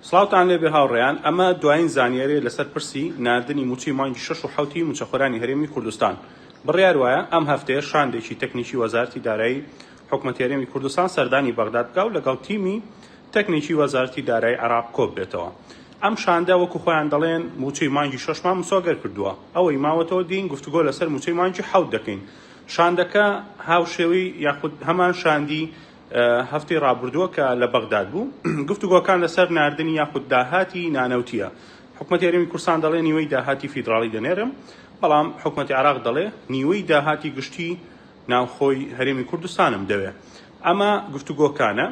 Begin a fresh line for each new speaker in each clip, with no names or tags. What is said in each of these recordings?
سڵاوتان لێبێ هاوڕێیان، ئەمە دوایین زانیاری لەسەر پرسی ناردنی موچەی مانگی 6 و 7 موچەخۆرانی هەرێمی کوردستان. بڕیار وایە ئەم هەفتەیە شاندێکی تەکنیکی وەزارەتی دارایی حکوومەتی هەرێمی کوردستان سەردانی بەغداد بکا و لەگەڵ تیمی تەکنیکی وەزارەتی دارایی عێراق کۆب بێتەوە. ئەم شاندە وەکو خۆیان دەڵێن موچەی مانگی 6 مان مسۆگەر کردووە، ئەوەی ماوەتەوە دین گفتوگۆ لەسەر موچەی مانگی 7 دەکەین. شاندەکە هاوشێوەی یاخود هەمان شاندی هەفتەی ڕابردووە کە لە بەغداد بوو. گفتوگۆکان لەسەر ناردنی یاخود داهاتی نانەوتیە. حکوومەتی هەرێمی کوردستان دەڵێ نیوەی داهاتی فیدراڵی دەنێرم، بەڵام حکوومەتی عێراق دەڵێ نیوەی داهاتی گشتی ناوخۆی هەرێمی کوردستانم دەوێ. ئەمە گفتوگۆکانە.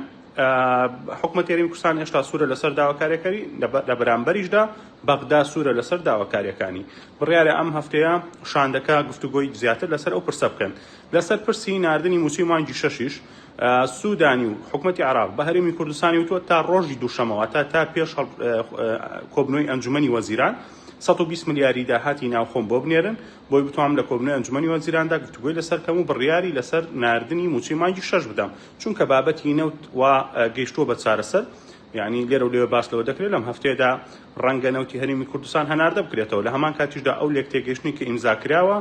حکوومەتی هەرێمی کوردستان هێشتا سوورە لەسەر داواکاریەکانی، لە بەرامبەریشدا بەغدا سوورە لەسەر داواکاریەکانی. بڕیارە ئەم هەفتەیە شاندەکە گفتوگۆی زیاتر لەسەر ئەو پرسە بکەن. لەسەر پرسی ناردنی موچەی مانگی 6 سوودانی و حکوومەتی عێراق بە هەرێمی کوردستانی وتووە تا ڕۆژی دووشەمەوە تا پێش کۆبنەوەی ئەنجومەنی وەزیران 120 ملیاری داهاتی ناوخۆم بۆ بنێرن بۆی بتوانم لە کۆبنەوەی ئەنجومەنی وەزیراندا گفتوگۆی لەسەر کەم و بڕیاری لەسەر ناردنی موچەی مانگی 6 بدەم، چونکە بابەتی نەوت وا گەیشتووە بە چارەسەر. یعنی لێرە و لێوە باش لەوە دەکرێت لەم هەفتەیەدا ڕەنگە نەوتی هەرێمی کوردستان هەناردە بکرێتەوە. لە هەمان کاتیشدا ئەو لێک تێگەیشتنی کە ئیمزاکراوە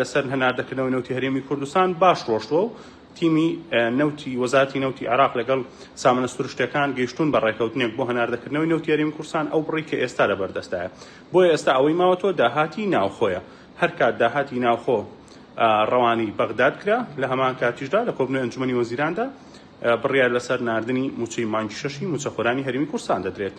لەسەر هەناردەکردنەوەی نەوتی هەرێمی کوردستان باش ڕۆشتووە و تیمی نەوتی وەزارەتی نەوتی عێراق لەگەڵ سامانە سروشتەکان گەیشتون بە ڕێکەوتنێک بۆ هەناردەکردنەوەی نەوتی هەرێمی کوردستان ئەو بڕی کە ئێستا لەبەردەستایە. بۆیە ئێستا ئەوەی ماوەتەوە داهاتی ناوخۆیە. هەر کات داهاتی ناوخۆ ڕەوانی بەغداد کرا لە هەمان کاتیشدا لە کۆبنەوەی ئەنجومەنی وەزیراندا بڕیار لەسەر ناردنی موچەی مانگی 6 موچەخۆرانی هەرێمی کوردستان دەدرێت.